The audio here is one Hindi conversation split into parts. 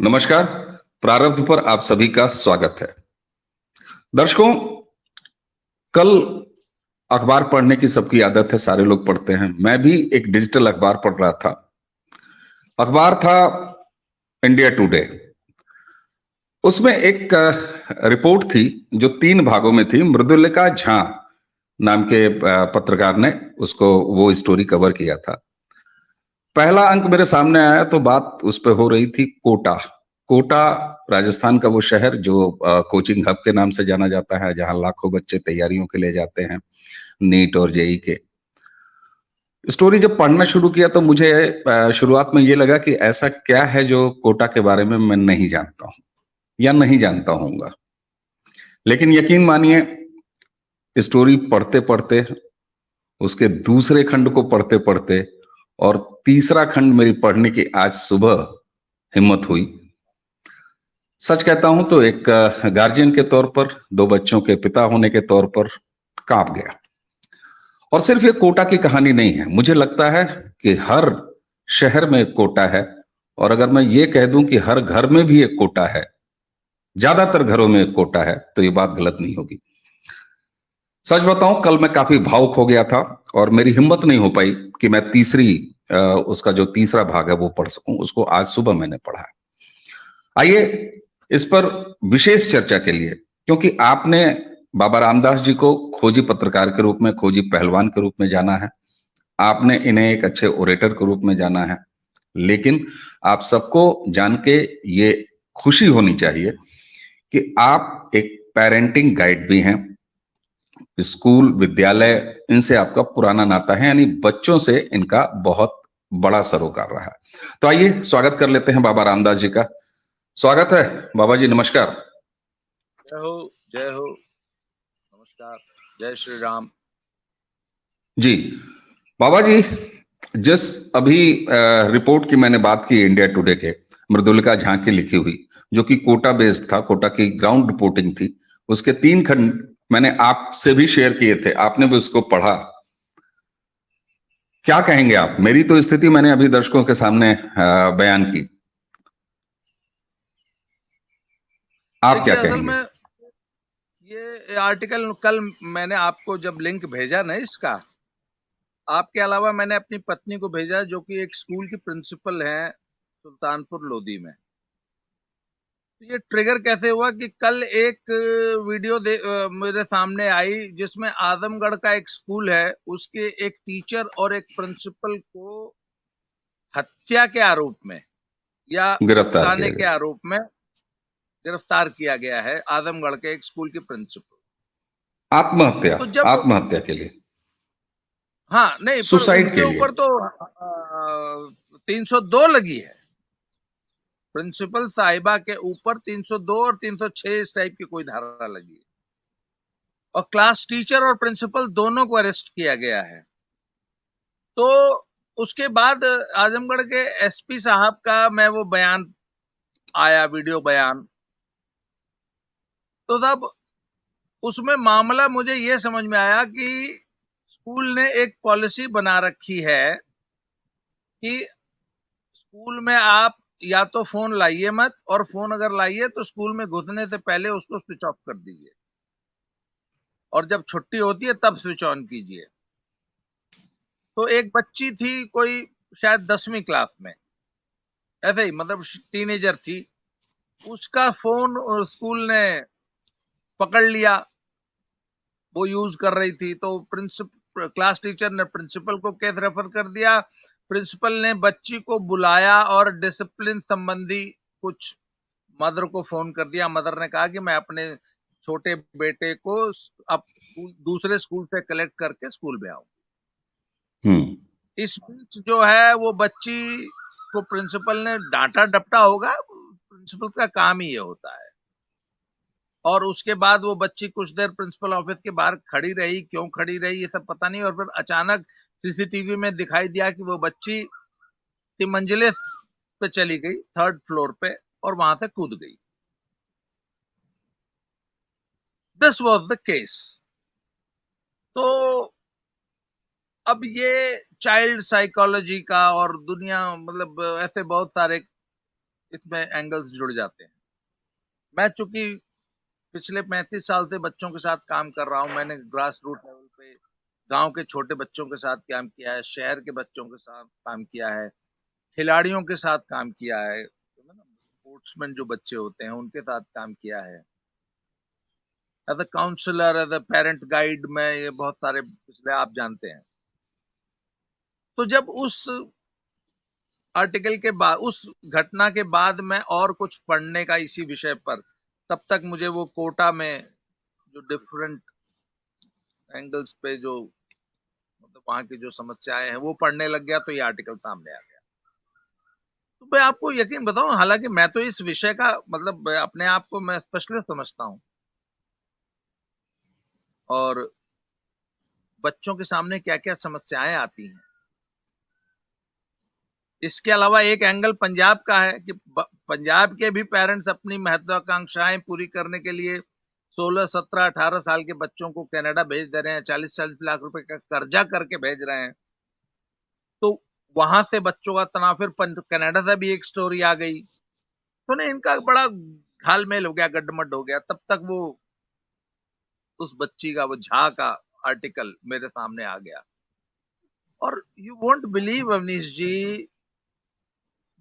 नमस्कार। प्रारब्ध पर आप सभी का स्वागत है। दर्शकों, कल अखबार पढ़ने की सबकी आदत है, सारे लोग पढ़ते हैं। मैं भी एक डिजिटल अखबार पढ़ रहा था। अखबार था इंडिया टुडे। उसमें एक रिपोर्ट थी जो 3 भागों में थी। मृदुलिका झा नाम के पत्रकार ने उसको वो स्टोरी कवर किया था। पहला अंक मेरे सामने आया तो बात उस पे हो रही थी कोटा। कोटा राजस्थान का वो शहर जो कोचिंग हब के नाम से जाना जाता है, जहां लाखों बच्चे तैयारियों के लिए जाते हैं, नीट और जेई के। स्टोरी जब पढ़ना शुरू किया तो मुझे शुरुआत में ये लगा कि ऐसा क्या है जो कोटा के बारे में मैं नहीं जानता हूं या नहीं जानता हूंगा। लेकिन यकीन मानिए, स्टोरी पढ़ते पढ़ते, उसके दूसरे खंड को पढ़ते पढ़ते और तीसरा खंड मेरी पढ़ने की आज सुबह हिम्मत हुई। सच कहता हूं तो एक गार्जियन के तौर पर, 2 बच्चों के पिता होने के तौर पर कांप गया। और सिर्फ ये कोटा की कहानी नहीं है, मुझे लगता है कि हर शहर में एक कोटा है। और अगर मैं ये कह दूं कि हर घर में भी एक कोटा है, ज्यादातर घरों में एक कोटा है, तो ये बात गलत नहीं होगी। सच बताऊं, कल मैं काफी भावुक हो गया था और मेरी हिम्मत नहीं हो पाई कि मैं उसका जो तीसरा भाग है वो पढ़ सकूं। उसको आज सुबह मैंने पढ़ा। आइए इस पर विशेष चर्चा के लिए, क्योंकि आपने बाबा रामदास जी को खोजी पत्रकार के रूप में, खोजी पहलवान के रूप में जाना है। आपने इन्हें एक अच्छे ओरेटर के रूप में जाना है। लेकिन आप सबको जान के ये खुशी होनी चाहिए कि आप एक पेरेंटिंग गाइड भी हैं। स्कूल, विद्यालय, इनसे आपका पुराना नाता है, यानी बच्चों से इनका बहुत बड़ा सरोकार रहा है। तो आइए स्वागत कर लेते हैं बाबा रामदास जी का। स्वागत है बाबा जी, नमस्कार। जय हो, जय हो, नमस्कार, जय श्री राम। जी बाबा जी, जिस अभी रिपोर्ट की मैंने बात की इंडिया टुडे के, मृदुलिका झा की लिखी हुई, जो कि कोटा बेस्ड था, कोटा की ग्राउंड रिपोर्टिंग थी, उसके 3 खंड मैंने आपसे भी शेयर किए थे, आपने भी उसको पढ़ा। क्या कहेंगे आप? मेरी तो स्थिति मैंने अभी दर्शकों के सामने बयान की। आप क्या देखिए, असल कहेंगे? में ये आर्टिकल कल मैंने आपको जब लिंक भेजा ना इसका, आपके अलावा मैंने अपनी पत्नी को भेजा जो कि एक स्कूल की प्रिंसिपल है सुल्तानपुर लोधी में। तो ये ट्रिगर कैसे हुआ कि कल एक वीडियो मेरे सामने आई जिसमें आजमगढ़ का एक स्कूल है, उसके एक टीचर और एक प्रिंसिपल को हत्या के आरोप में या गिरफ्तार किया उकसाने के गया। आरोप में गिरफ्तार किया गया है आजमगढ़ के एक स्कूल की प्रिंसिपल। आत्महत्या, तो जब आत्महत्या के लिए, हाँ नहीं, पर सुसाइड उनके के लिए। ऊपर तो 302 लगी है। प्रिंसिपल साहिबा के ऊपर 302 और 306 इस टाइप की कोई धारा लगी है। और क्लास टीचर और प्रिंसिपल दोनों को अरेस्ट किया गया है। तो उसके बाद आजमगढ़ के एसपी साहब का मैं वो बयान आया, वीडियो बयान। तो तब उसमें मामला मुझे ये समझ में आया कि स्कूल ने एक पॉलिसी बना रखी है कि स्कूल में आप या तो फोन लाइए मत, और फोन अगर लाइए तो स्कूल में घुसने से पहले उसको स्विच ऑफ कर दीजिए, और जब छुट्टी होती है तब स्विच ऑन कीजिए। तो एक बच्ची थी, कोई शायद 10वीं क्लास में, ऐसे ही मतलब टीनेजर थी, उसका फोन स्कूल ने पकड़ लिया, वो यूज कर रही थी। तो क्लास टीचर ने प्रिंसिपल को केस रेफर कर दिया। प्रिंसिपल ने बच्ची को बुलाया और डिसिप्लिन संबंधी कुछ मदर को फोन कर दिया। मदर ने कहा कि मैं अपने छोटे बेटे को अब दूसरे स्कूल से कलेक्ट करके स्कूल में आऊं। हम्म। इस बीच जो है वो बच्ची को प्रिंसिपल ने डांटा डपटा होगा, प्रिंसिपल का काम ही ये होता है। और उसके बाद वो बच्ची कुछ देर प्रिंसिपल ऑफिस के बाहर खड़ी रही, क्यों खड़ी रही ये सब पता नहीं। और फिर अचानक सीसीटीवी में दिखाई दिया कि वो बच्ची 3 मंजिले पे चली गई, 3rd फ्लोर पे, और वहां से कूद गई। This was the case. तो अब ये चाइल्ड साइकोलॉजी का और दुनिया, मतलब ऐसे बहुत सारे इसमें एंगल्स जुड़ जाते हैं। मैं चूंकि पिछले 35 साल से बच्चों के साथ काम कर रहा हूं, मैंने ग्रास रूट लेवल पे गांव के छोटे बच्चों के साथ काम किया है, शहर के बच्चों के साथ काम किया है, खिलाड़ियों के साथ काम किया है, स्पोर्ट्समैन जो बच्चे होते हैं उनके साथ काम किया है, as a counsellor, as a parent guide में ये बहुत सारे पिछले आप जानते हैं। तो जब उस आर्टिकल के बाद, उस घटना के बाद मैं और कुछ पढ़ने का इसी विषय पर, तब तक मुझे वो कोटा में जो डिफरेंट एंगल्स पे जो मतलब वहां की जो समस्याएं हैं वो पढ़ने लग गया, तो ये आर्टिकल सामने आ गया। तो मैं आपको यकीन बताऊं, हालांकि मैं तो इस विषय का मतलब अपने आप को मैं स्पेशलिस्ट समझता हूं, और बच्चों के सामने क्या क्या समस्याएं आती हैं। इसके अलावा एक एंगल पंजाब का है कि पंजाब के भी पेरेंट्स अपनी महत्वाकांक्षाएं पूरी करने के लिए 16, 17, 18 साल के बच्चों को कनाडा भेज दे रहे हैं, 40-40 लाख रुपए का कर्जा करके भेज रहे हैं। तो वहां से बच्चों का तनाव, फिर कनाडा से भी एक स्टोरी आ गई, तो ने इनका बड़ा घालमेल हो गया, गड्ढमड हो गया। तब तक वो उस बच्ची का, वो झा का आर्टिकल मेरे सामने आ गया। और यू वोंट बिलीव अवनीश जी,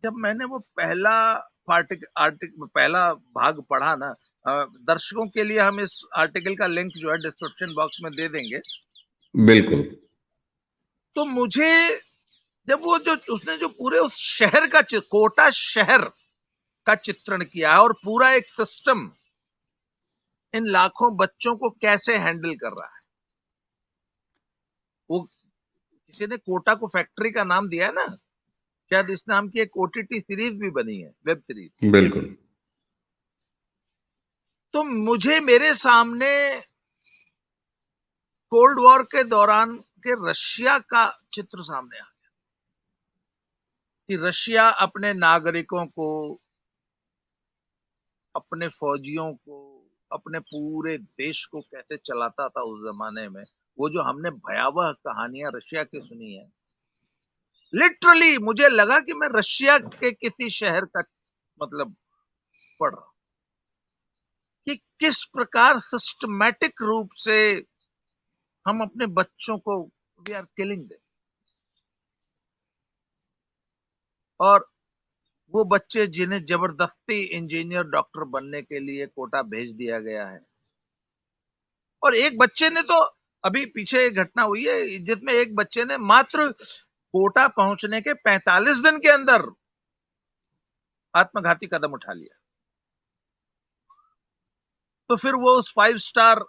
जब मैंने वो पहला भाग पढ़ा ना, दर्शकों के लिए हम इस आर्टिकल का लिंक जो है डिस्क्रिप्शन बॉक्स में दे देंगे। बिल्कुल। तो मुझे जब वो जो उसने जो पूरे उस शहर का, कोटा शहर का चित्रण किया है, और पूरा एक सिस्टम इन लाखों बच्चों को कैसे हैंडल कर रहा है। वो किसी ने कोटा को फैक्ट्री का नाम दिया है ना, शायद इस नाम की एक ओटीटी सीरीज भी बनी है, वेब सीरीज। बिल्कुल। तो मुझे मेरे सामने कोल्ड वॉर के दौरान के रशिया का चित्र सामने आ गया कि रशिया अपने नागरिकों को, अपने फौजियों को, अपने पूरे देश को कैसे चलाता था उस जमाने में। वो जो हमने भयावह कहानियां रशिया की सुनी है, लिटरली मुझे लगा कि मैं रशिया के किसी शहर का मतलब पढ़ रहा हूं, कि किस प्रकार सिस्टमैटिक रूप से हम अपने बच्चों को, वी आर किलिंग देम। और वो बच्चे जिन्हें जबरदस्ती इंजीनियर, डॉक्टर बनने के लिए कोटा भेज दिया गया है, और एक बच्चे ने तो, अभी पीछे एक घटना हुई है जिसमें एक बच्चे ने मात्र कोटा पहुंचने के 45 दिन के अंदर आत्मघाती कदम उठा लिया। तो फिर वो उस 5 स्टार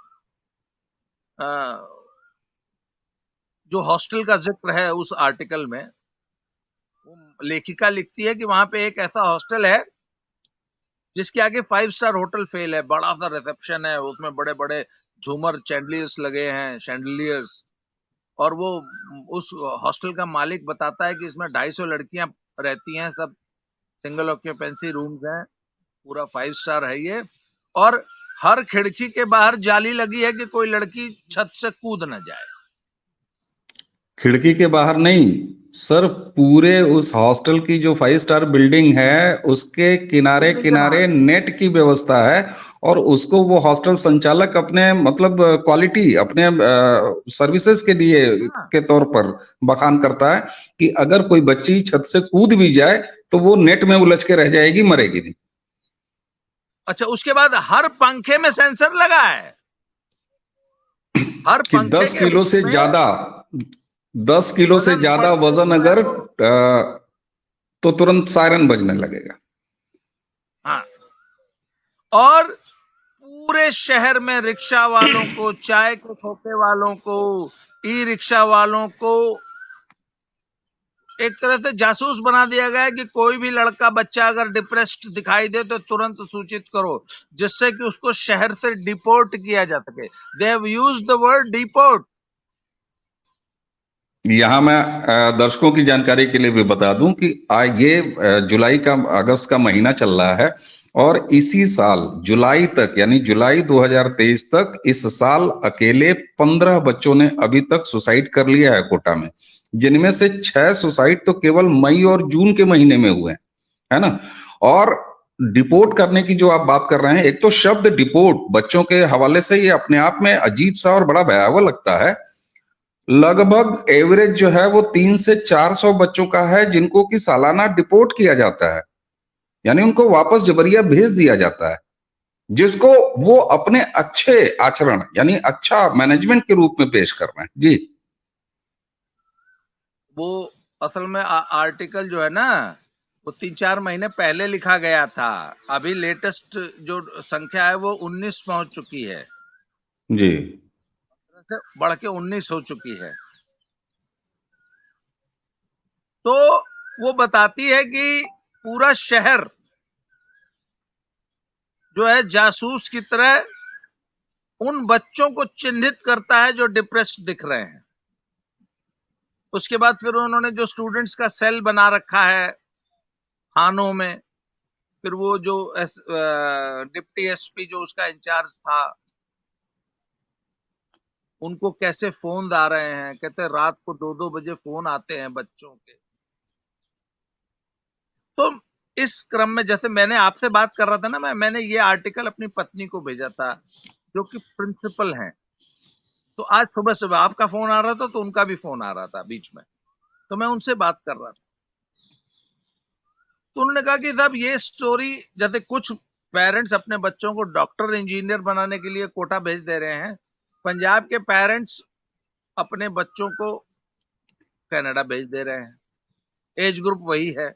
जो हॉस्टल का जिक्र है उस आर्टिकल में, वो लेखिका लिखती है कि वहां पे एक ऐसा हॉस्टल है जिसके आगे 5 स्टार होटल फेल है, बड़ा सा रिसेप्शन है, उसमें बड़े बड़े झूमर, चैंडलियर्स लगे हैं, शैंडलियर्स। और वो उस हॉस्टल का मालिक बताता है कि इसमें 250 लड़कियां रहती हैं, सब सिंगल ऑक्यूपेंसी रूम्स हैं, पूरा 5 स्टार है ये। और हर खिड़की के बाहर जाली लगी है कि कोई लड़की छत से कूद न जाए। खिड़की के बाहर नहीं सर, पूरे उस हॉस्टल की जो 5 स्टार बिल्डिंग है उसके किनारे किनारे नेट की व्यवस्था है, और उसको वो हॉस्टल संचालक अपने मतलब क्वालिटी, अपने सर्विसेज के लिए के तौर पर बखान करता है कि अगर कोई बच्ची छत से कूद भी जाए तो वो नेट में उलझ के रह जाएगी, मरेगी नहीं। अच्छा, उसके बाद हर पंखे में सेंसर लगा है, हर कि पंखे 10 किलो से ज्यादा, 10 किलो से ज्यादा वजन अगर तो तुरंत सायरन बजने लगेगा। हाँ, और पूरे शहर में रिक्शा वालों को, चाय के ठोके वालों को, ई रिक्शा वालों को एक तरह से जासूस बना दिया गया है कि कोई भी लड़का बच्चा अगर डिप्रेस्ड दिखाई दे तो तुरंत सूचित करो, जिससे कि उसको शहर से डिपोर्ट किया जा सके। They have used the word deport. यहां मैं दर्शकों की जानकारी के लिए भी बता दूं कि ये जुलाई का, अगस्त का महीना चल रहा है, और इसी साल जुलाई तक, यानी जुलाई 2023 तक, इस साल अकेले 15 बच्चों ने अभी तक सुसाइड कर लिया है कोटा में, जिनमें से 6 सुसाइड तो केवल मई और जून के महीने में हुए हैं, है ना। और डिपोर्ट करने की जो आप बात कर रहे हैं, एक तो शब्द डिपोर्ट बच्चों के हवाले से ये अपने आप में अजीब सा और बड़ा भयावह लगता है। लगभग एवरेज जो है वो 3 से 400 बच्चों का है जिनको कि सालाना डिपोर्ट किया जाता है, यानी उनको वापस जबरिया भेज दिया जाता है, जिसको वो अपने अच्छे आचरण यानी अच्छा मैनेजमेंट के रूप में पेश कर रहे हैं। जी, वो असल में आर्टिकल जो है ना, वो 3-4 महीने पहले लिखा गया था। अभी लेटेस्ट जो संख्या है वो 19 पहुंच चुकी है, जी, बढ़ के 19 हो चुकी है। तो वो बताती है कि पूरा शहर जो है जासूस की तरह उन बच्चों को चिन्हित करता है जो डिप्रेस्ड दिख रहे हैं। उसके बाद फिर उन्होंने जो स्टूडेंट्स का सेल बना रखा है थानों में, फिर वो जो डिप्टी एसपी जो उसका इंचार्ज था, उनको कैसे फोन आ रहे हैं, कहते हैं रात को 2-2 बजे फोन आते हैं बच्चों के। तो इस क्रम में जैसे मैंने आपसे बात कर रहा था ना, मैंने ये आर्टिकल अपनी पत्नी को भेजा था जो कि प्रिंसिपल हैं। तो आज सुबह सुबह आपका फोन आ रहा था तो उनका भी फोन आ रहा था बीच में, तो मैं उनसे बात कर रहा था। तो उन्होंने कहा कि साहब ये स्टोरी, जैसे कुछ पेरेंट्स अपने बच्चों को डॉक्टर इंजीनियर बनाने के लिए कोटा भेज दे रहे हैं, पंजाब के पेरेंट्स अपने बच्चों को कनाडा भेज दे रहे हैं। एज ग्रुप वही है।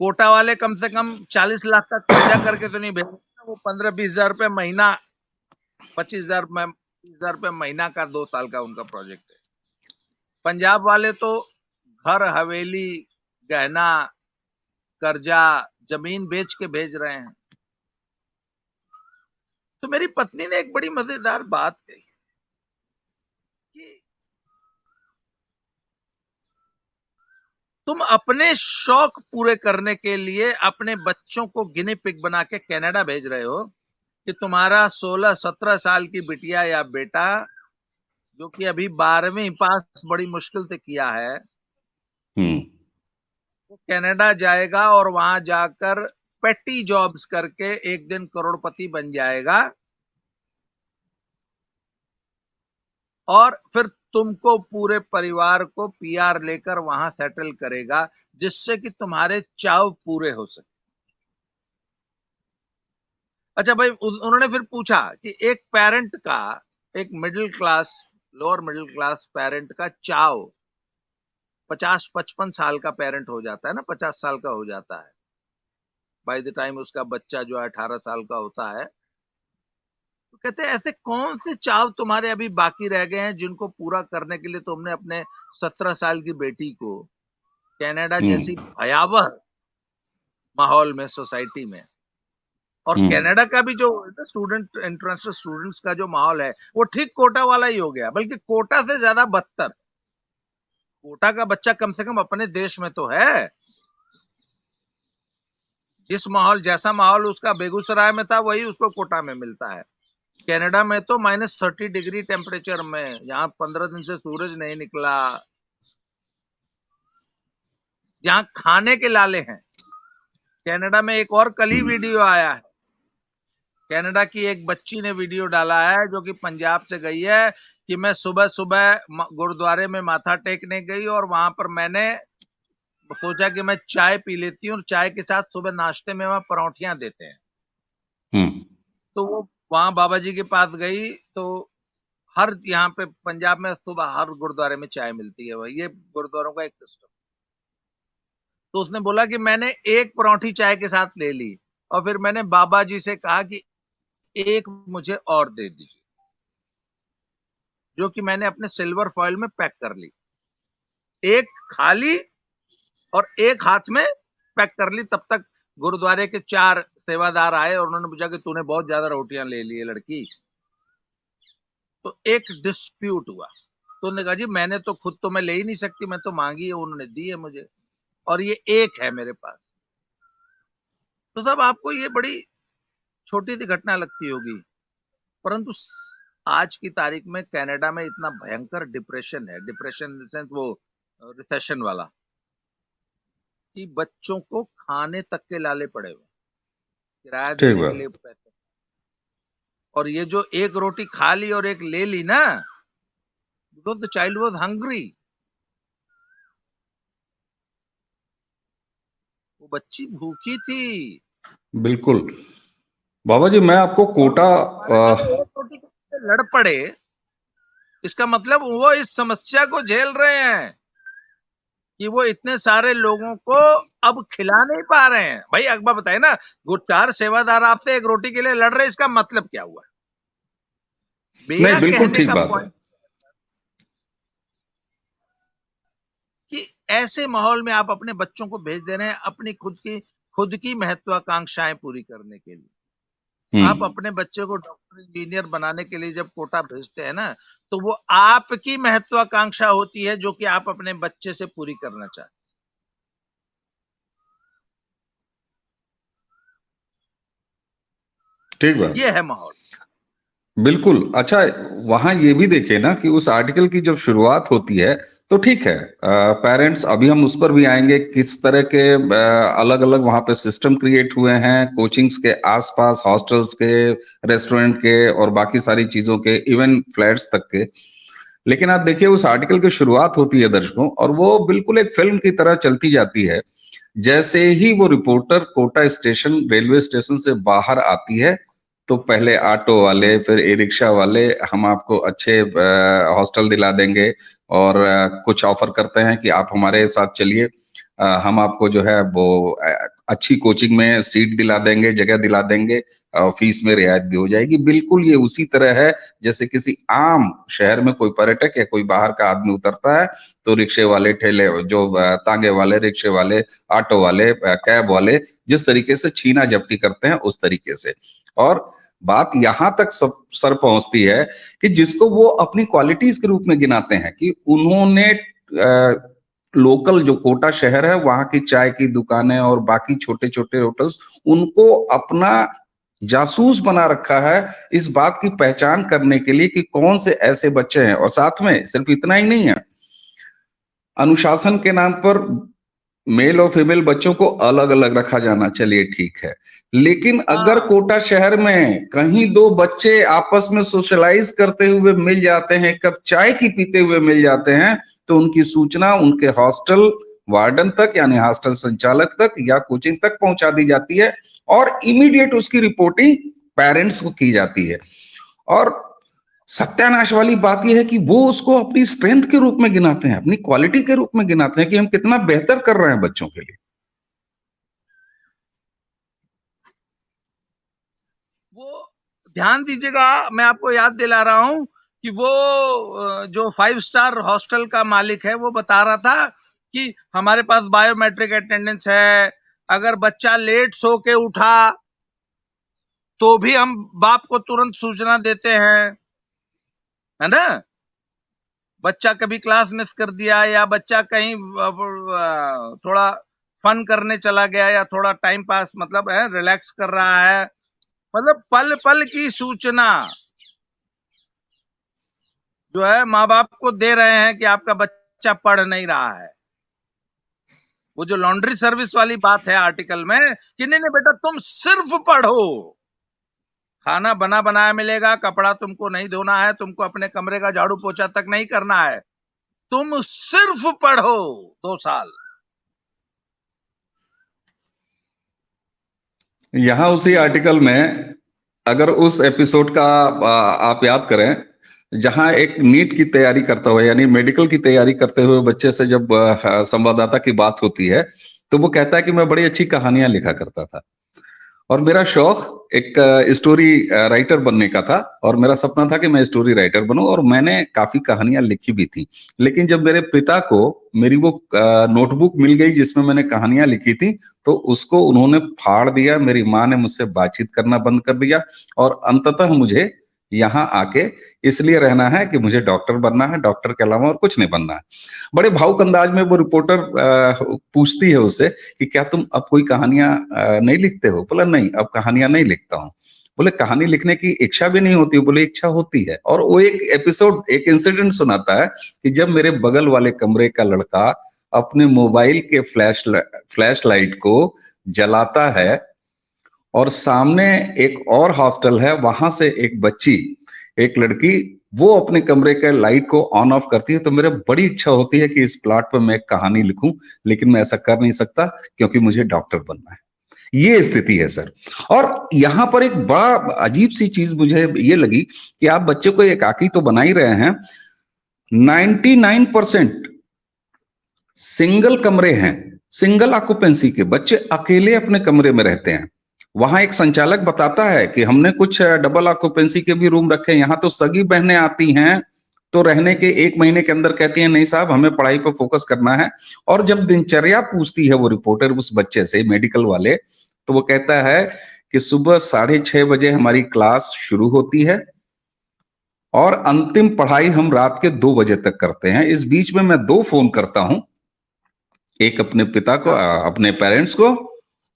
कोटा वाले कम से कम 40 लाख का कर्जा करके तो नहीं भेज रहे, वो 15-20 हजार रुपए महीना, 25,000 रुपए महीना का 2 साल का उनका प्रोजेक्ट है। पंजाब वाले तो घर हवेली गहना कर्जा जमीन बेच के भेज रहे हैं। तो मेरी पत्नी ने एक बड़ी मजेदार बात कही कि तुम अपने शौक पूरे करने के लिए अपने बच्चों को गिनी पिग बना के कनाडा भेज रहे हो, कि तुम्हारा 16-17 साल की बिटिया या बेटा जो कि अभी 12वीं पास बड़ी मुश्किल से किया है, हम्म, वो कनाडा जाएगा और वहां जाकर पेटी जॉब्स करके एक दिन करोड़पति बन जाएगा, और फिर तुमको पूरे परिवार को पीआर लेकर वहां सेटल करेगा, जिससे कि तुम्हारे चाव पूरे हो सके। अच्छा भाई, उन्होंने फिर पूछा कि एक पेरेंट का, एक middle class, lower middle class parent का चाव 50-55 साल का पेरेंट हो जाता है ना, 50 साल का हो जाता है बाय द टाइम उसका बच्चा जो है 18 साल का होता है। तो कहते हैं ऐसे कौन से चाव तुम्हारे अभी बाकी रह गए हैं जिनको पूरा करने के लिए तुमने अपने 17 साल की बेटी को कनाडा जैसी हम्म, भयावह माहौल में, सोसाइटी में, और हम्म, कनाडा का भी जो स्टूडेंट इंटरनेशनल स्टूडेंट्स का जो माहौल है वो ठीक कोटा वाला ही हो गया, बल्कि कोटा से ज्यादा बदतर। कोटा का बच्चा कम से कम अपने देश में तो है। जिस माहौल, जैसा माहौल उसका बेगूसराय में था वही उसको कोटा में मिलता है। कनाडा में तो -30 डिग्री टेम्परेचर में, यहाँ 15 दिन से सूरज नहीं निकला, यहाँ खाने के लाले हैं। कनाडा में एक और कल ही हम्म, वीडियो आया है, कनाडा की एक बच्ची ने वीडियो डाला है जो कि पंजाब से गई है, कि मैं सुबह सुबह गुरुद्वारे में माथा टेकने गई और वहां पर मैंने सोचा कि मैं चाय पी लेती हूँ, और चाय के साथ सुबह नाश्ते में वहां परौंठियां देते हैं। हम्म, तो वो वहां बाबा जी के पास गई, तो हर यहाँ पे पंजाब में सुबह हर गुरुद्वारे में चाय मिलती है, ये गुरुद्वारों का एक सिस्टम। तो उसने बोला कि मैंने एक परौंठी चाय के साथ ले ली, और फिर मैंने बाबा जी से कहा कि एक मुझे और दे दीजिए, जो कि मैंने अपने सिल्वर फॉइल में पैक कर ली। एक खाली और एक हाथ में पैक कर ली। तब तक गुरुद्वारे के 4 सेवादार आए और उन्होंने पूछा कि तूने बहुत ज्यादा रोटियां ले ली है लड़की। तो एक डिस्प्यूट हुआ, तो उन्होंने कहा जी मैंने तो खुद तो मैं ले ही नहीं सकती, मैं तो मांगी है, उन्होंने दी है मुझे, और ये एक है मेरे पास। तो साहब आपको ये बड़ी छोटी सी घटना लगती होगी, परंतु आज की तारीख में कनाडा में इतना भयंकर डिप्रेशन है, डिप्रेशन इन द सेंस वो रिसेशन वाला, कि बच्चों को खाने तक के लाले पड़े हुए, किराया ठीक देने के बात। लिए पैसे। और ये जो एक रोटी खा ली और एक ले ली ना, because the child was hungry, वो बच्ची भूखी थी। बिल्कुल। बाबा जी मैं आपको और कोटा वो हमारे साथ एक रोटी के लिए लड़ पड़े, इसका मतलब वो इस समस्या को झेल रहे हैं कि वो इतने सारे लोगों को अब खिला नहीं पा रहे हैं। भाई अकबर बताए ना, वो 4 सेवादार आपसे एक रोटी के लिए लड़ रहे, इसका मतलब क्या हुआ? नहीं, मेरा बिल्कुल कहने ठीक का बात है। पॉइंट कि ऐसे माहौल में आप अपने बच्चों को भेज दे रहे हैं अपनी खुद की महत्वाकांक्षाएं पूरी करने के लिए। आप हम्म। अपने बच्चे को डॉक्टर इंजीनियर बनाने के लिए जब कोटा भेजते हैं ना, तो वो आपकी महत्वाकांक्षा होती है जो कि आप अपने बच्चे से पूरी करना चाहते ठीक हैं। बात। ये है माहौल। बिल्कुल। अच्छा, वहां ये भी देखे ना कि उस आर्टिकल की जब शुरुआत होती है तो ठीक है, पेरेंट्स, अभी हम उस पर भी आएंगे किस तरह के अलग अलग वहां पे सिस्टम क्रिएट हुए हैं कोचिंग्स के आसपास, हॉस्टल्स के, रेस्टोरेंट के और बाकी सारी चीजों के, इवन फ्लैट्स तक के। लेकिन आप देखिए उस आर्टिकल की शुरुआत होती है दर्शकों, और वो बिल्कुल एक फिल्म की तरह चलती जाती है। जैसे ही वो reporter Kota station, railway station से बाहर आती है, तो पहले ऑटो वाले, फिर ई रिक्शा वाले, हम आपको अच्छे हॉस्टल दिला देंगे और कुछ ऑफर करते हैं कि आप हमारे साथ चलिए, हम आपको जो है वो अच्छी कोचिंग में सीट दिला देंगे, जगह दिला देंगे, फीस में रियायत भी हो जाएगी। बिल्कुल ये उसी तरह है जैसे किसी आम शहर में कोई पर्यटक या कोई बाहर का आदमी उतरता है तो रिक्शे वाले, ठेले जो तांगे वाले, रिक्शे वाले, ऑटो वाले, कैब वाले जिस तरीके से छीना झपटी करते हैं उस तरीके से। और बात यहां तक सब सर पहुंचती है कि जिसको वो अपनी क्वालिटीज के रूप में गिनाते हैं कि उन्होंने लोकल जो कोटा शहर है वहां की चाय की दुकानें और बाकी छोटे छोटे होटल्स, उनको अपना जासूस बना रखा है इस बात की पहचान करने के लिए कि कौन से ऐसे बच्चे हैं। और साथ में सिर्फ इतना ही नहीं है, अनुशासन के नाम पर मेल और फीमेल बच्चों को अलग अलग रखा जाना, चलिए ठीक है। लेकिन अगर हाँ, कोटा शहर में कहीं दो बच्चे आपस में सोशलाइज करते हुए मिल जाते हैं, कप चाय की पीते हुए मिल जाते हैं, तो उनकी सूचना उनके हॉस्टल वार्डन तक यानी हॉस्टल संचालक तक या कोचिंग तक पहुंचा दी जाती है और इमीडिएट उसकी रिपोर्टिंग पेरेंट्स को की जाती है। और सत्यानाश वाली बात यह है कि वो उसको अपनी स्ट्रेंथ के रूप में गिनाते हैं, अपनी क्वालिटी के रूप में गिनाते हैं कि हम कितना बेहतर कर रहे हैं बच्चों के लिए। वो ध्यान दीजिएगा, मैं आपको याद दिला रहा हूं कि वो जो 5 स्टार हॉस्टल का मालिक है वो बता रहा था कि हमारे पास बायोमेट्रिक अटेंडेंस है, अगर बच्चा लेट सो के उठा तो भी हम बाप को तुरंत सूचना देते हैं, है ना? बच्चा कभी क्लास मिस कर दिया या बच्चा कहीं थोड़ा फन करने चला गया या थोड़ा टाइम पास मतलब है रिलैक्स कर रहा है, मतलब पल पल की सूचना जो है माँ बाप को दे रहे हैं कि आपका बच्चा पढ़ नहीं रहा है। वो जो लॉन्ड्री सर्विस वाली बात है आर्टिकल में कि नहीं नहीं बेटा तुम सिर्फ पढ़ो, खाना बना बनाया मिलेगा, कपड़ा तुमको नहीं धोना है, तुमको अपने कमरे का झाड़ू पोछा तक नहीं करना है, तुम सिर्फ पढ़ो 2 साल। यहां उसी आर्टिकल में अगर उस एपिसोड का आप याद करें, जहां एक नीट की तैयारी करता हुआ यानी मेडिकल की तैयारी करते हुए बच्चे से जब संवाददाता की बात होती है, तो वो कहता है कि मैं बड़ी अच्छी कहानियां लिखा करता था और मेरा शौक एक स्टोरी राइटर बनने का था और मेरा सपना था कि मैं स्टोरी राइटर बनूं और मैंने काफी कहानियां लिखी भी थी। लेकिन जब मेरे पिता को मेरी वो नोटबुक मिल गई जिसमें मैंने कहानियां लिखी थी, तो उसको उन्होंने फाड़ दिया, मेरी माँ ने मुझसे बातचीत करना बंद कर दिया और अंततः मुझे यहाँ आके इसलिए रहना है कि मुझे डॉक्टर बनना है, डॉक्टर के अलावा और कुछ नहीं बनना है। बड़े भावुक अंदाज में वो रिपोर्टर पूछती है उससे कि क्या तुम अब कोई कहानियां नहीं लिखते हो? बोला नहीं, अब कहानियां नहीं लिखता हूँ। बोले कहानी लिखने की इच्छा भी नहीं होती? बोले इच्छा होती है। और वो एक एपिसोड, एक इंसिडेंट सुनाता है कि जब मेरे बगल वाले कमरे का लड़का अपने मोबाइल के फ्लैश लाइट को जलाता है और सामने एक और हॉस्टल है, वहां से एक बच्ची, एक लड़की, वो अपने कमरे के लाइट को ऑन ऑफ करती है। तो मेरे बड़ी इच्छा होती है कि इस प्लॉट पर मैं एक कहानी लिखूं, लेकिन मैं ऐसा कर नहीं सकता क्योंकि मुझे डॉक्टर बनना है। ये स्थिति है सर। और यहां पर एक बड़ा अजीब सी चीज मुझे ये लगी कि आप बच्चे को एकाकी तो बना ही रहे हैं, 99% सिंगल कमरे हैं, सिंगल ऑक्यूपेंसी के बच्चे अकेले अपने कमरे में रहते हैं। वहां एक संचालक बताता है कि हमने कुछ डबल ऑक्यूपेंसी के भी रूम रखे हैं, यहां तो सगी बहनें आती हैं तो रहने के 1 महीने के अंदर कहती हैं नहीं साहब हमें पढ़ाई पर फोकस करना है। और जब दिनचर्या पूछती है वो रिपोर्टर उस बच्चे से, मेडिकल वाले, तो वो कहता है कि सुबह 6:30 बजे हमारी क्लास शुरू होती है और अंतिम पढ़ाई हम रात के 2 बजे तक करते हैं। इस बीच में मैं 2 फोन करता हूं, एक अपने पिता को, अपने पेरेंट्स को,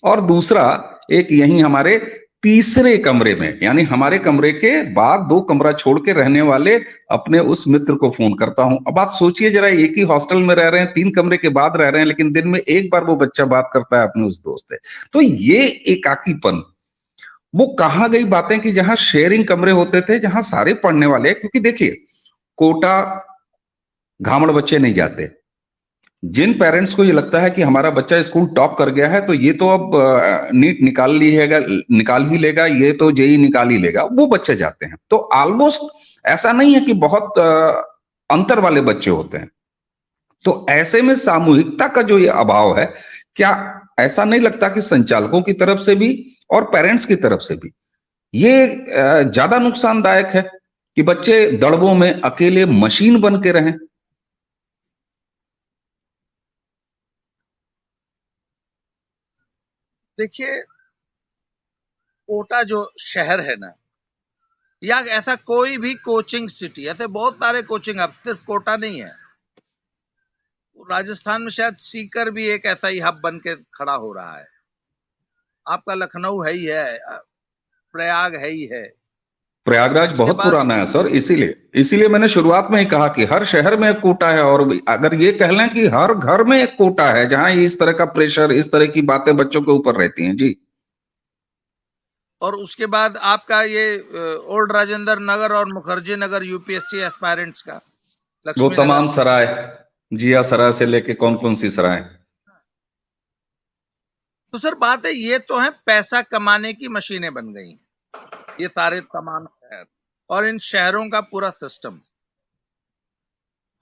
और दूसरा एक यहीं हमारे तीसरे कमरे में, यानी हमारे कमरे के बाद 2 कमरा छोड़ के रहने वाले अपने उस मित्र को फोन करता हूं। अब आप सोचिए जरा, एक ही हॉस्टल में रह रहे हैं, 3 कमरे के बाद रह रहे हैं, लेकिन दिन में एक बार वो बच्चा बात करता है अपने उस दोस्त से। तो ये एकाकीपन, वो कहां गई बातें कि जहां शेयरिंग कमरे होते थे, जहां सारे पढ़ने वाले, क्योंकि देखिए कोटा घामड़ बच्चे नहीं जाते। जिन पेरेंट्स को ये लगता है कि हमारा बच्चा स्कूल टॉप कर गया है तो ये तो अब नीट निकाल ही लेगा, ये तो जेई निकाल ही लेगा, वो बच्चे जाते हैं। तो ऑलमोस्ट ऐसा नहीं है कि बहुत अंतर वाले बच्चे होते हैं। तो ऐसे में सामूहिकता का जो ये अभाव है, क्या ऐसा नहीं लगता कि संचालकों की तरफ से भी और पेरेंट्स की तरफ से भी ये ज्यादा नुकसानदायक है कि बच्चे दड़बों में अकेले मशीन बन के रहें? देखिए, कोटा जो शहर है ना, या ऐसा कोई भी कोचिंग सिटी, ऐसे बहुत सारे कोचिंग, अब सिर्फ कोटा नहीं है, राजस्थान में शायद सीकर भी एक ऐसा ही हब बन के खड़ा हो रहा है। आपका लखनऊ है ही है, प्रयाग है ही है। प्रयागराज उसके बहुत बाद पुराना है सर, इसीलिए इसीलिए मैंने शुरुआत में ही कहा कि हर शहर में एक कोटा है, और अगर ये कह लें कि हर घर में एक कोटा है जहां इस तरह का प्रेशर, इस तरह की बातें बच्चों के ऊपर रहती हैं। जी। और उसके बाद आपका ये ओल्ड राजेंद्र नगर और मुखर्जी नगर यूपीएससी एस्पायरेंट्स का, वो लक्ष्मी नगर। तमाम सराय, जिया सराय से लेके कौन कौन सी सराय। तो सर बात है, ये तो है पैसा कमाने की मशीनें बन गई, ये सारे तमाम शहर और इन शहरों का पूरा सिस्टम।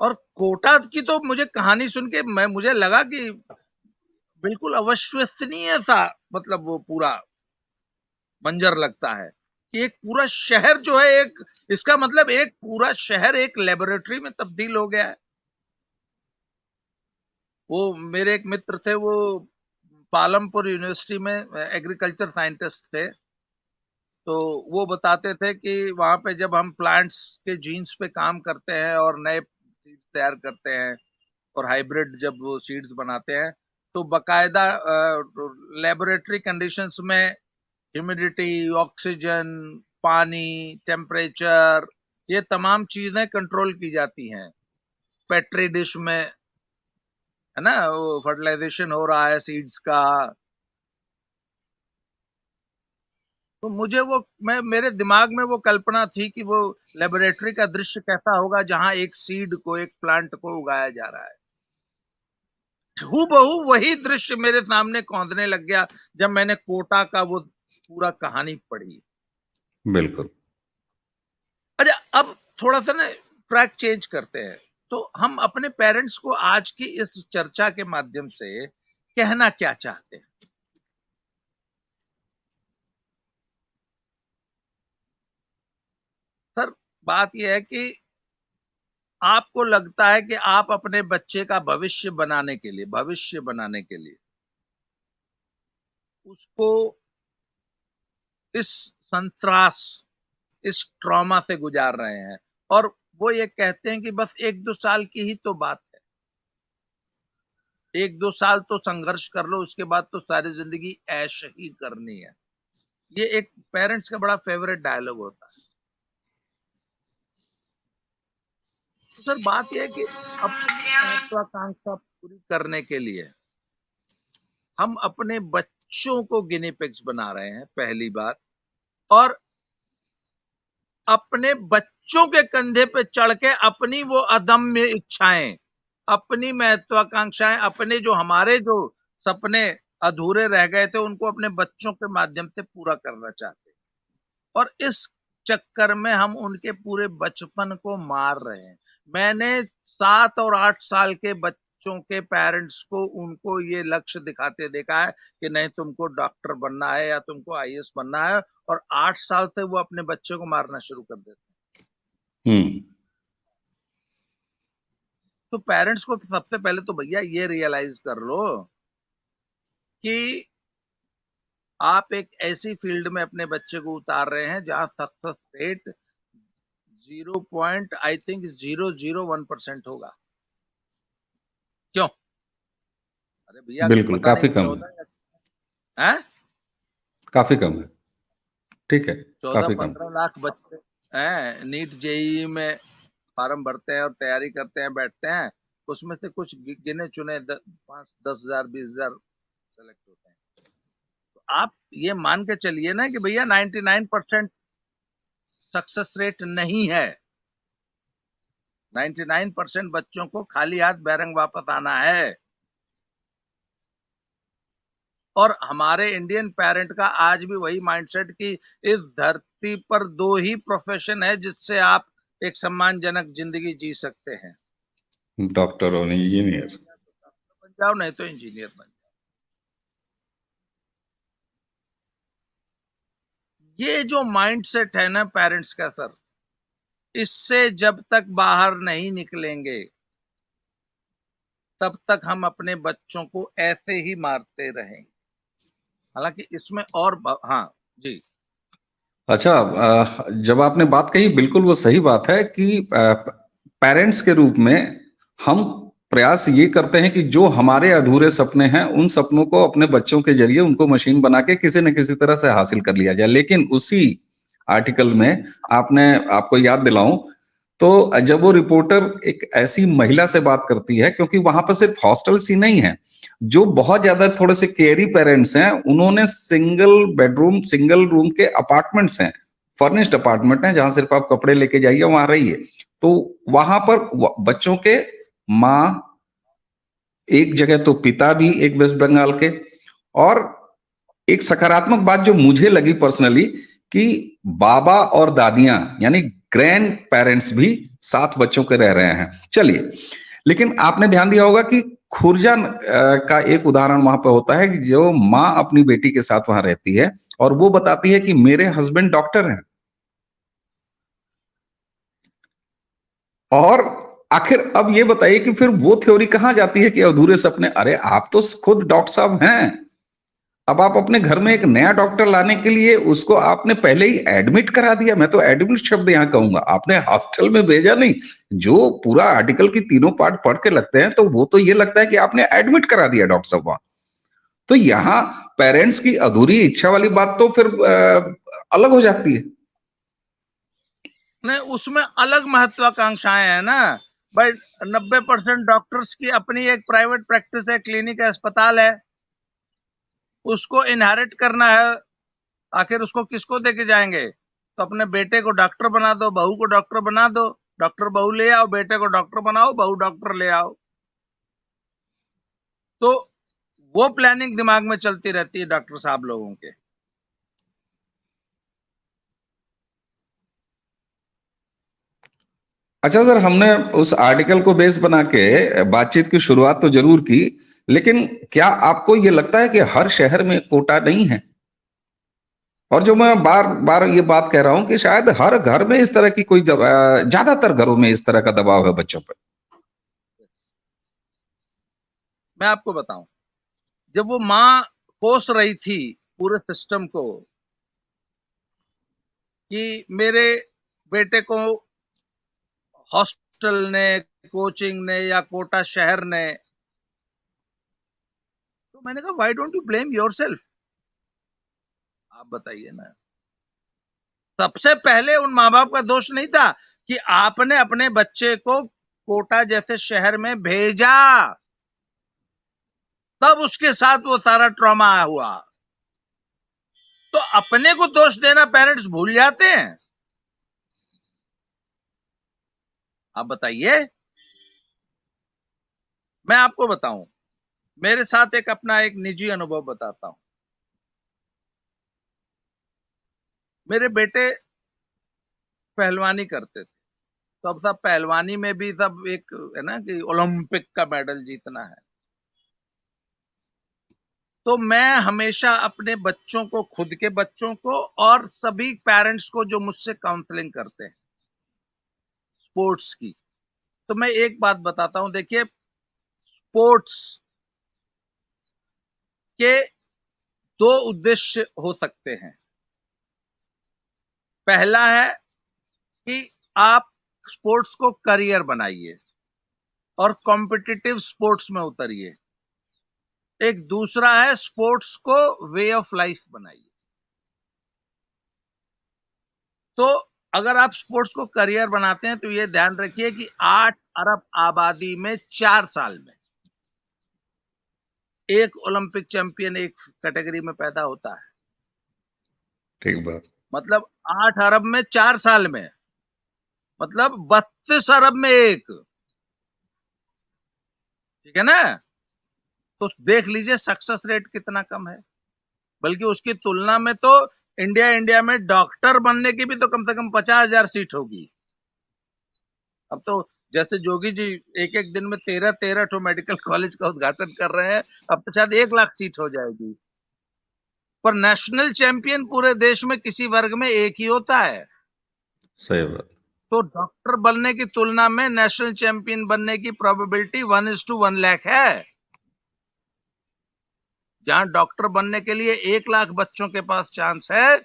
और कोटा की तो मुझे कहानी सुन के मुझे लगा कि बिल्कुल अविश्वसनीय सा, मतलब वो पूरा मंजर लगता है कि एक पूरा शहर जो है, एक, इसका मतलब एक पूरा शहर एक लेबोरेटरी में तब्दील हो गया है। वो मेरे एक मित्र थे, वो पालमपुर यूनिवर्सिटी में एग्रीकल्चर साइंटिस्ट थे। तो वो बताते थे कि वहां पे जब हम प्लांट्स के जीन्स पे काम करते हैं और नए सीड्स तैयार करते हैं और हाइब्रिड जब वो सीड्स बनाते हैं, तो बकायदा लेबोरेटरी कंडीशंस में ह्यूमिडिटी, ऑक्सीजन, पानी, टेम्परेचर, ये तमाम चीजें कंट्रोल की जाती हैं। पेट्री डिश में, है ना, वो फर्टिलाइजेशन हो रहा है सीड्स का। तो मुझे वो, मैं, मेरे दिमाग में वो कल्पना थी कि वो लेबोरेटरी का दृश्य कैसा होगा जहां एक सीड को, एक प्लांट को उगाया जा रहा है। हूबहू वही दृश्य मेरे सामने कौंधने लग गया जब मैंने कोटा का वो पूरा कहानी पढ़ी। बिल्कुल। अच्छा, अब थोड़ा सा ना ट्रैक चेंज करते हैं। तो हम अपने पेरेंट्स को आज की इस चर्चा के माध्यम से कहना क्या चाहते हैं? सर बात यह है कि आपको लगता है कि आप अपने बच्चे का भविष्य बनाने के लिए उसको इस संत्रास, इस ट्रॉमा से गुजार रहे हैं, और वो ये कहते हैं कि बस 1-2 साल की ही तो बात है, 1-2 साल तो संघर्ष कर लो, उसके बाद तो सारी जिंदगी ऐश ही करनी है। ये एक पेरेंट्स का बड़ा फेवरेट डायलॉग होता है। तो सर बात यह है कि अब महत्वाकांक्षा पूरी करने के लिए हम अपने बच्चों को गिनी पिग्स बना रहे हैं, पहली बात। और अपने बच्चों के कंधे पे चढ़ के अपनी वो अदम्य इच्छाएं, अपनी महत्वाकांक्षाएं, अपने जो हमारे जो सपने अधूरे रह गए थे उनको अपने बच्चों के माध्यम से पूरा करना चाहते हैं। और इस चक्कर में हम उनके पूरे बचपन को मार रहे हैं। मैंने 7 और 8 साल के बच्चों के पेरेंट्स को उनको ये लक्ष्य दिखाते देखा है कि नहीं तुमको डॉक्टर बनना है या तुमको आईएएस बनना है, और 8 साल से वो अपने बच्चे को मारना शुरू कर देते हैं। तो पेरेंट्स को सबसे पहले तो भैया ये रियलाइज कर लो कि आप एक ऐसी फील्ड में अपने बच्चे को उतार रहे हैं जहां सक्सेस रेट 0.001% होगा। क्यों? अरे भैया बिल्कुल, पता नहीं काफी कम है, 14 है काफी कम है। ठीक है, काफी कम। 14-15 लाख बच्चे हैं नीट जेईई में फॉर्म भरते हैं और तैयारी करते हैं, बैठते हैं, उसमें से कुछ गिने चुने 5-10,000 20,000 सेलेक्ट होते हैं। तो आप ये मान के चलिए ना कि भैया 99% सक्सेस रेट नहीं है। 99% बच्चों को खाली हाथ बैरंग वापस आना है। और हमारे इंडियन पेरेंट का आज भी वही माइंडसेट कि इस धरती पर 2 ही प्रोफेशन है जिससे आप एक सम्मानजनक जिंदगी जी सकते हैं, डॉक्टर और इंजीनियर। डॉक्टर बन जाओ नहीं तो इंजीनियर बन जाओ। ये जो माइंडसेट है ना पेरेंट्स का सर, इससे जब तक बाहर नहीं निकलेंगे तब तक हम अपने बच्चों को ऐसे ही मारते रहेंगे। हालांकि इसमें और हाँ जी। अच्छा, जब आपने बात कही बिल्कुल वो सही बात है कि पेरेंट्स के रूप में हम प्रयास ये करते हैं कि जो हमारे अधूरे सपने हैं उन सपनों को अपने बच्चों के जरिए उनको मशीन बना के किसी न किसी तरह से हासिल कर लिया जाए। लेकिन उसी आर्टिकल में आपको याद दिलाऊं तो जब वो रिपोर्टर एक ऐसी महिला से बात करती है, क्योंकि वहां पर सिर्फ हॉस्टल्स ही नहीं है, जो बहुत ज्यादा थोड़े से केयरी पेरेंट्स हैं उन्होंने सिंगल बेडरूम सिंगल रूम के अपार्टमेंट्स हैं, फर्निश्ड अपार्टमेंट हैं, जहां सिर्फ आप कपड़े लेके जाइए वहां रहिए। तो वहां पर बच्चों के माँ, एक जगह तो पिता भी एक वेस्ट बंगाल के, और एक सकारात्मक बात जो मुझे लगी पर्सनली कि बाबा और दादियां यानी ग्रैंड पेरेंट्स भी साथ बच्चों के रह रहे हैं। चलिए, लेकिन आपने ध्यान दिया होगा कि खुर्जा का एक उदाहरण वहां पर होता है कि जो माँ अपनी बेटी के साथ वहां रहती है और वो बताती है कि मेरे हस्बैंड डॉक्टर हैं। और आखिर अब ये बताइए कि फिर वो थ्योरी कहां जाती है कि अधूरे सपने? अरे आप तो खुद डॉक्टर साहब हैं, अब आप अपने घर में एक नया डॉक्टर लाने के लिए उसको आपने पहले ही एडमिट करा दिया। मैं तो एडमिट शब्द यहां कहूंगा, आपने हॉस्टल में भेजा नहीं। जो पूरा आर्टिकल की तीनों पार्ट पढ़ के लगते हैं तो वो तो ये लगता है कि आपने एडमिट करा दिया डॉक्टर साहब वहां। तो यहाँ पेरेंट्स की अधूरी इच्छा वाली बात तो फिर अलग हो जाती है। नहीं, उसमें अलग महत्वाकांक्षाएं है ना भाई। 90% डॉक्टर्स की अपनी एक प्राइवेट प्रैक्टिस है, क्लिनिक है, अस्पताल है, उसको इनहेरिट करना है। आखिर उसको किसको देके जाएंगे? तो अपने बेटे को डॉक्टर बना दो, बहू को डॉक्टर बना दो, डॉक्टर बहू ले आओ, बेटे को डॉक्टर बनाओ, बहू डॉक्टर ले आओ। तो वो प्लानिंग दिमाग में चलती रहती है डॉक्टर साहब लोगों के। अच्छा सर, हमने उस आर्टिकल को बेस बना के बातचीत की शुरुआत तो जरूर की, लेकिन क्या आपको ये लगता है कि हर शहर में कोटा नहीं है? और जो मैं बार बार ये बात कह रहा हूं कि शायद हर घर में इस तरह की कोई ज्यादातर घरों में इस तरह का दबाव है बच्चों पर। मैं आपको बताऊं, जब वो माँ कोस रही थी पूरे सिस्टम को कि मेरे बेटे को हॉस्टल ने, कोचिंग ने या कोटा शहर ने, तो मैंने कहा why don't you blame yourself? आप बताइए ना। सबसे पहले उन माँ बाप का दोष नहीं था कि आपने अपने बच्चे को कोटा जैसे शहर में भेजा। तब उसके साथ वो सारा ट्रॉमा हुआ। तो अपने को दोष देना पेरेंट्स भूल जाते हैं। आप बताइए। मैं आपको बताऊं, मेरे साथ एक अपना एक निजी अनुभव बताता हूं। मेरे बेटे पहलवानी करते थे, तो अब सब पहलवानी में भी सब एक है ना कि ओलंपिक का मेडल जीतना है। तो मैं हमेशा अपने बच्चों को, खुद के बच्चों को और सभी पेरेंट्स को जो मुझसे काउंसलिंग करते हैं स्पोर्ट्स की, तो मैं एक बात बताता हूं। देखिए, स्पोर्ट्स के दो उद्देश्य हो सकते हैं। पहला है कि आप स्पोर्ट्स को करियर बनाइए और कॉम्पिटिटिव स्पोर्ट्स में उतरिए। एक दूसरा है स्पोर्ट्स को वे ऑफ लाइफ बनाइए। तो अगर आप स्पोर्ट्स को करियर बनाते हैं तो ये ध्यान रखिए कि 8 अरब आबादी में 4 साल में एक ओलंपिक चैंपियन एक कैटेगरी में पैदा होता है। ठीक बात। मतलब 8 अरब में 4 साल में, मतलब 32 अरब में एक। ठीक है ना? तो देख लीजिए सक्सेस रेट कितना कम है। बल्कि उसकी तुलना में तो इंडिया में डॉक्टर बनने की भी तो कम से कम 50,000 सीट होगी। अब तो जैसे जोगी जी एक एक दिन में 13 ठो मेडिकल कॉलेज का उद्घाटन कर रहे हैं, अब तो शायद 1 लाख सीट हो जाएगी। पर नेशनल चैंपियन पूरे देश में किसी वर्ग में एक ही होता है। सही बात। तो डॉक्टर बनने की तुलना में नेशनल चैंपियन बनने की प्रोबेबिलिटी 1:1 लाख है। जहां डॉक्टर बनने के लिए 1 लाख बच्चों के पास चांस है,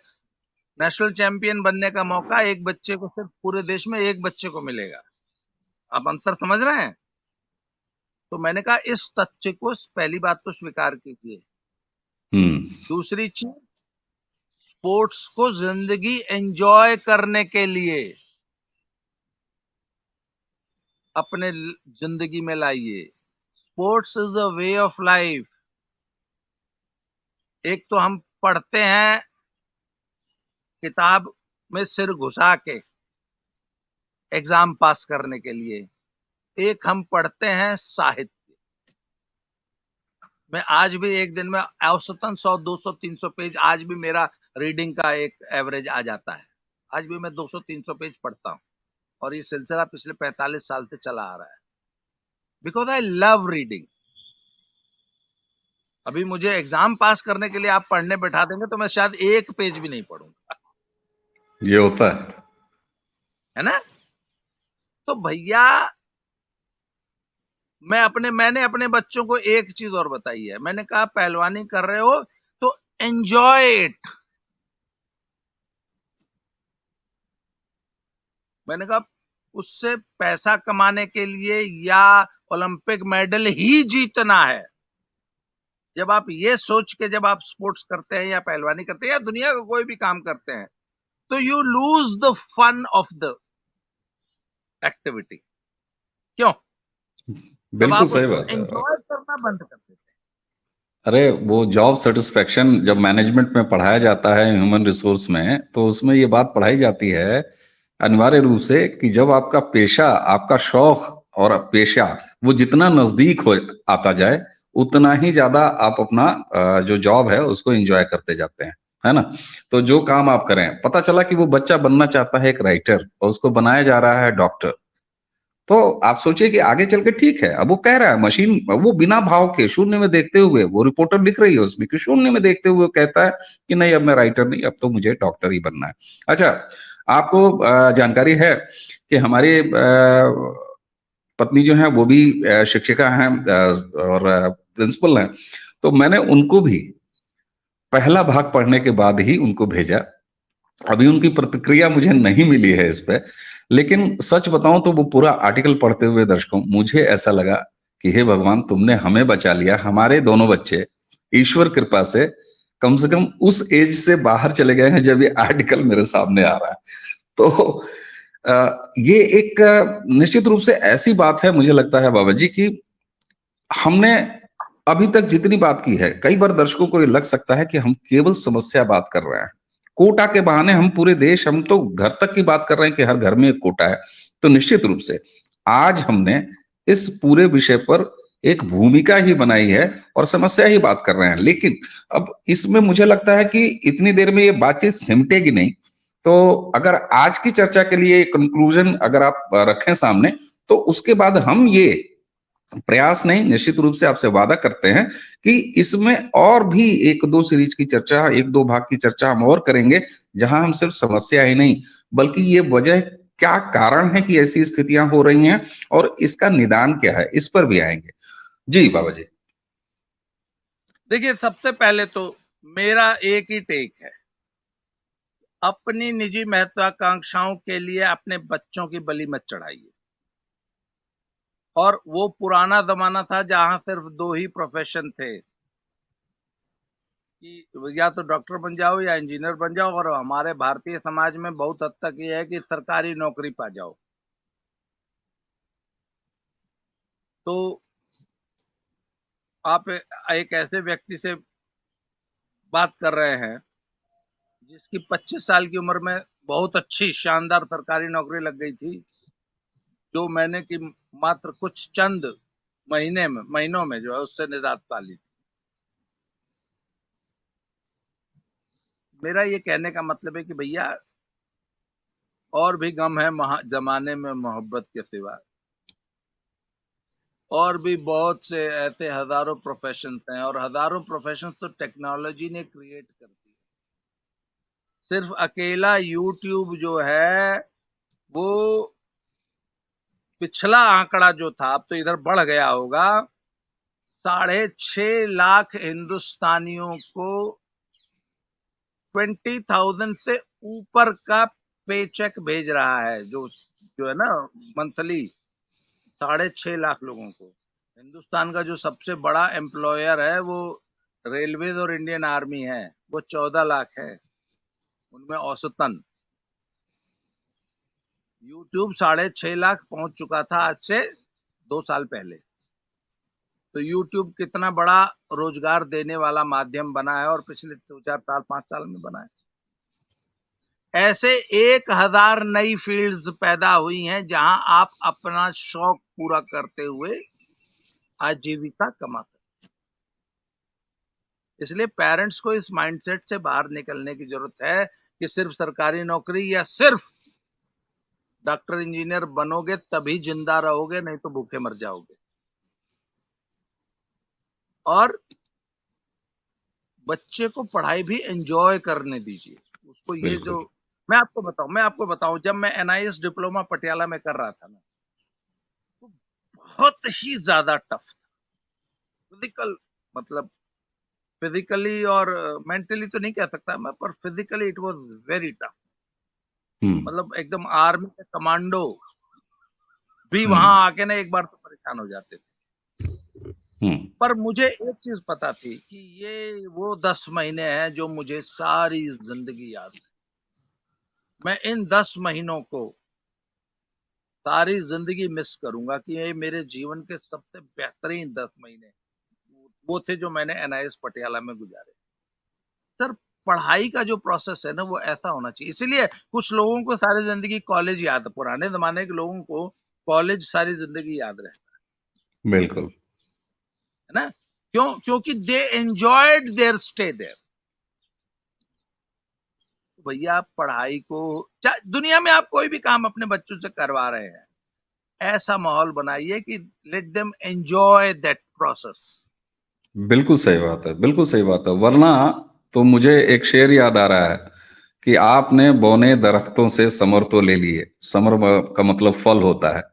नेशनल चैंपियन बनने का मौका एक बच्चे को, सिर्फ पूरे देश में एक बच्चे को मिलेगा। आप अंतर समझ रहे हैं? तो मैंने कहा इस तथ्य को, पहली बात तो स्वीकार कीजिए। दूसरी चीज, स्पोर्ट्स को जिंदगी एंजॉय करने के लिए अपने जिंदगी में लाइए। Sports is a way of life. एक तो हम पढ़ते हैं किताब में सिर घुसा के एग्जाम पास करने के लिए, एक हम पढ़ते हैं साहित्य। मैं आज भी एक दिन में औसतन 100, 200, 300 पेज आज भी मेरा रीडिंग का एक एवरेज आ जाता है। आज भी मैं 200, 300 पेज पढ़ता हूं और ये सिलसिला पिछले 45 साल से चला आ रहा है। Because I love reading. अभी मुझे एग्जाम पास करने के लिए आप पढ़ने बैठा देंगे तो मैं शायद एक पेज भी नहीं पढ़ूंगा। ये होता है ना? तो भैया, मैंने अपने बच्चों को एक चीज और बताई है। मैंने कहा पहलवानी कर रहे हो तो एंजॉय इट। मैंने कहा उससे पैसा कमाने के लिए या ओलंपिक मेडल ही जीतना है। जब आप ये सोच के जब आप स्पोर्ट्स करते हैं या पहलवानी करते हैं या दुनिया का कोई भी काम करते हैं, तो you lose the fun of the activity. क्यों? बिल्कुल सही बात है। एंजॉय करना बंद कर देते हैं। अरे वो जॉब सेटिस्फेक्शन जब मैनेजमेंट में पढ़ाया जाता है, ह्यूमन रिसोर्स में, तो उसमें ये बात पढ़ाई जाती है अनिवार्य रूप से कि जब आपका पेशा, आपका शौक और पेशा वो जितना नजदीक हो आता जाए, उतना ही ज्यादा आप अपना जो जॉब है उसको एंजॉय करते जाते हैं, है ना? तो जो काम आप करें, पता चला कि वो बच्चा बनना चाहता है एक राइटर और उसको बनाया जा रहा है डॉक्टर, तो आप सोचिए कि आगे चल के ठीक है, अब वो कह रहा है मशीन, वो बिना भाव के शून्य में देखते हुए, वो रिपोर्टर लिख रही है उसमें कि शून्य में देखते हुए कहता है कि नहीं, अब मैं राइटर नहीं, अब तो मुझे डॉक्टर ही बनना है। अच्छा, आपको जानकारी है कि हमारी पत्नी जो है वो भी शिक्षिका हैं और प्रिंसिपल हैं, तो मैंने उनको भी पहला भाग पढ़ने के बाद ही उनको भेजा। अभी उनकी प्रतिक्रिया मुझे नहीं मिली है इस पे, लेकिन सच बताऊं तो वो पूरा आर्टिकल पढ़ते हुए दर्शकों, मुझे ऐसा लगा कि हे भगवान, तुमने हमें बचा लिया। हमारे दोनों बच्चे ईश्वर कृपा से कम उस एज से बाहर चले गए हैं जब ये आर्टिकल मेरे सामने आ रहा है। तो ये एक निश्चित रूप से ऐसी बात है, मुझे लगता है बाबा जी, कि हमने अभी तक जितनी बात की है, कई बार दर्शकों को ये लग सकता है कि हम केवल समस्या बात कर रहे हैं। कोटा के बहाने हम पूरे देश, हम तो घर तक की बात कर रहे हैं कि हर घर में एक कोटा है। तो निश्चित रूप से आज हमने इस पूरे विषय पर एक भूमिका ही बनाई है और समस्या ही बात कर रहे हैं। लेकिन अब इसमें मुझे लगता है कि इतनी देर में ये बातचीत सिमटेगी नहीं। तो अगर आज की चर्चा के लिए कंक्लूजन अगर आप रखें सामने, तो उसके बाद हम ये प्रयास नहीं, निश्चित रूप से आपसे वादा करते हैं कि इसमें और भी 1-2 सीरीज की चर्चा, 1-2 भाग की चर्चा हम और करेंगे, जहां हम सिर्फ समस्या ही नहीं, बल्कि ये वजह क्या कारण है कि ऐसी स्थितियां हो रही हैं और इसका निदान क्या है, इस पर भी आएंगे। जी बाबा जी। देखिए, सबसे पहले तो मेरा एक ही टेक है, अपनी निजी महत्वाकांक्षाओं के लिए अपने बच्चों की बलि मत चढ़ाइए। और वो पुराना जमाना था जहां सिर्फ 2 ही प्रोफेशन थे कि या तो डॉक्टर बन जाओ या इंजीनियर बन जाओ, और हमारे भारतीय समाज में बहुत हद तक ये है कि सरकारी नौकरी पा जाओ। तो आप एक ऐसे व्यक्ति से बात कर रहे हैं जिसकी 25 साल की उम्र में बहुत अच्छी शानदार सरकारी नौकरी लग गई थी, जो मैंने कि मात्र कुछ चंद महीनों में जो है उससे निजात पा ली। मेरा ये कहने का मतलब है कि भैया, और भी गम है जमाने में मोहब्बत के सिवा। और भी बहुत से ऐसे हजारों प्रोफेशंस हैं, और हजारों प्रोफेशंस तो टेक्नोलॉजी ने क्रिएट कर दी। सिर्फ अकेला यूट्यूब जो है वो पिछला आंकड़ा जो था, अब तो इधर बढ़ गया होगा, 6.5 लाख हिंदुस्तानियों को 20,000 से ऊपर का पे चेक भेज रहा है, जो जो है ना मंथली। 6.5 लाख लोगों को। हिंदुस्तान का जो सबसे बड़ा एम्प्लॉयर है वो रेलवेज और इंडियन आर्मी है, वो 14 लाख है उनमें औसतन। यूट्यूब 6.5 लाख पहुंच चुका था आज से 2 साल पहले। तो यूट्यूब कितना बड़ा रोजगार देने वाला माध्यम बना है, और पिछले 2-4 साल 5 साल में बना है। ऐसे 1000 नई फील्ड्स पैदा हुई हैं जहां आप अपना शौक पूरा करते हुए आजीविका कमा सकते। इसलिए पेरेंट्स को इस माइंडसेट से बाहर निकलने की जरूरत है कि सिर्फ सरकारी नौकरी या सिर्फ डॉक्टर इंजीनियर बनोगे तभी जिंदा रहोगे, नहीं तो भूखे मर जाओगे। और बच्चे को पढ़ाई भी एंजॉय करने दीजिए उसको। ये जो मैं आपको बताऊं, जब मैं NIS डिप्लोमा पटियाला में कर रहा था ना, तो बहुत ही ज्यादा टफ फिजिकल, मतलब फिजिकली और मेंटली तो नहीं कह सकता मैं, पर physically it was very tough. मतलब एकदम आर्मी के कमांडो भी वहां आके ना एक बार तो परेशान हो जाते थे। पर मुझे एक चीज पता थी कि ये वो 10 महीने हैं जो मुझे सारी जिंदगी याद है। मैं इन 10 महीनों को सारी जिंदगी मिस करूंगा कि ये मेरे जीवन के सबसे बेहतरीन 10 महीने वो थे जो मैंने NIS पटियाला में गुजारे। सर, पढ़ाई का जो प्रोसेस है ना वो ऐसा होना चाहिए। इसीलिए कुछ लोगों को सारी जिंदगी कॉलेज याद है, पुराने जमाने के लोगों को कॉलेज सारी जिंदगी याद रहता है। बिल्कुल, है ना? क्योंकि दे एंजॉयड देयर स्टे देयर। भैया, पढ़ाई को दुनिया में आप कोई भी काम अपने बच्चों से करवा रहे हैं, ऐसा माहौल बनाइए कि let them enjoy that process. बिल्कुल सही बात है, बिल्कुल सही बात है। वरना तो मुझे एक शेर याद आ रहा है कि आपने बोने दरख्तों से समर तो ले लिए। समर का मतलब फल होता है।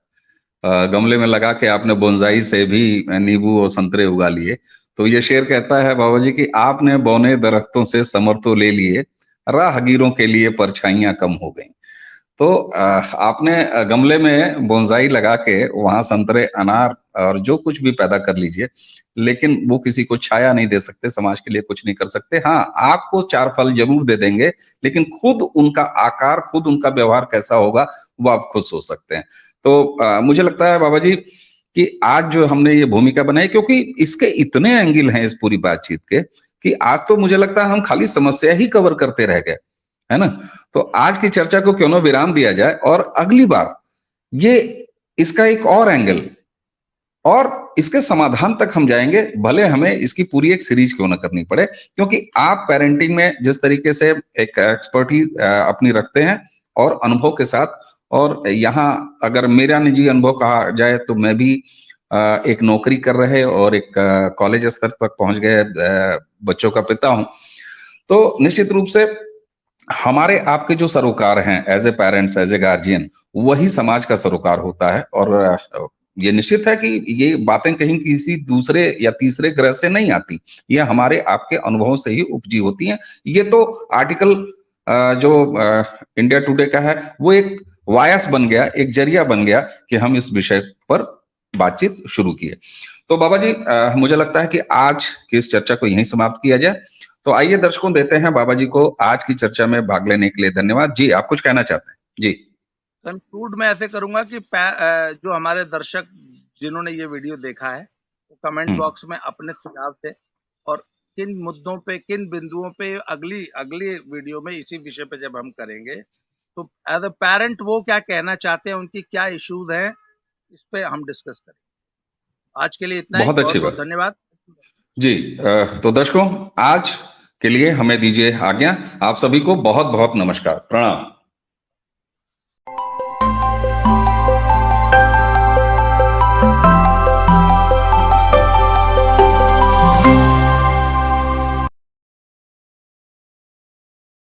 गमले में लगा के आपने बोनसाई से भी नींबू और संतरे उगा लिए। तो ये शेर कहता है बाबा जी कि आपने बोने दरख्तों से समर तो ले लिए, राहगीरों के लिए परछाइयां कम हो गई। तो आपने गमले में बोनसाई लगा के वहां संतरे, अनार और जो कुछ भी पैदा कर लीजिए, लेकिन वो किसी को छाया नहीं दे सकते, समाज के लिए कुछ नहीं कर सकते। हाँ, आपको 4 फल जरूर दे देंगे, लेकिन खुद उनका आकार, खुद उनका व्यवहार कैसा होगा वो आप खुद सोच सकते हैं। तो मुझे लगता है बाबा जी कि आज जो हमने ये भूमिका बनाई, क्योंकि इसके इतने एंगल हैं इस पूरी बातचीत के कि आज तो मुझे लगता है हम खाली समस्या ही कवर करते रह गए, है ना? तो आज की चर्चा को क्यों ना विराम दिया जाए और अगली बार ये इसका एक और एंगल और इसके समाधान तक हम जाएंगे, भले हमें इसकी पूरी एक सीरीज क्यों ना करनी पड़े, क्योंकि आप पेरेंटिंग में जिस तरीके से एक एक्सपर्टीज अपनी रखते हैं और अनुभव के साथ, और यहाँ अगर मेरा निजी अनुभव कहा जाए तो मैं भी एक नौकरी कर रहे और एक कॉलेज स्तर तक पहुंच गए बच्चों का पिता हूं। तो निश्चित रूप से हमारे आपके जो सरोकार हैं as a parents, as a guardian, वही समाज का सरोकार होता है। और ये निश्चित है कि ये बातें कहीं किसी दूसरे या तीसरे ग्रह से नहीं आती, ये हमारे आपके अनुभवों से ही उपजी होती हैं। ये तो आर्टिकल जो इंडिया टुडे का है वो एक वायस बन गया, एक जरिया बन गया कि हम इस विषय पर बातचीत शुरू किए। तो बाबा जी, मुझे लगता है कि आज की इस चर्चा को यहीं समाप्त किया जाए। तो आइए दर्शकों, देते हैं बाबा जी को आज की चर्चा में भाग लेने के लिए धन्यवाद। जी, आप कुछ कहना चाहते हैं? जी। कंक्लूड मैं ऐसे करूंगा कि जो हमारे दर्शक जिन्होंने ये वीडियो देखा है वो कमेंट बॉक्स में अपने सुझाव थे और किन मुद्दों पे, किन बिंदुओं पे अगली अगली वीडियो में इसी विषय पे जब हम करेंगे तो एज अ पेरेंट वो क्या कहना चाहते हैं, उनकी क्या इश्यूज हैं, इस पे हम डिस्कस करेंगे। आज के लिए इतना ही, बहुत अच्छी बहुत बहुत बात धन्यवाद जी। तो दर्शकों, आज के लिए हमें दीजिए आज्ञा। आप सभी को बहुत बहुत नमस्कार, प्रणाम।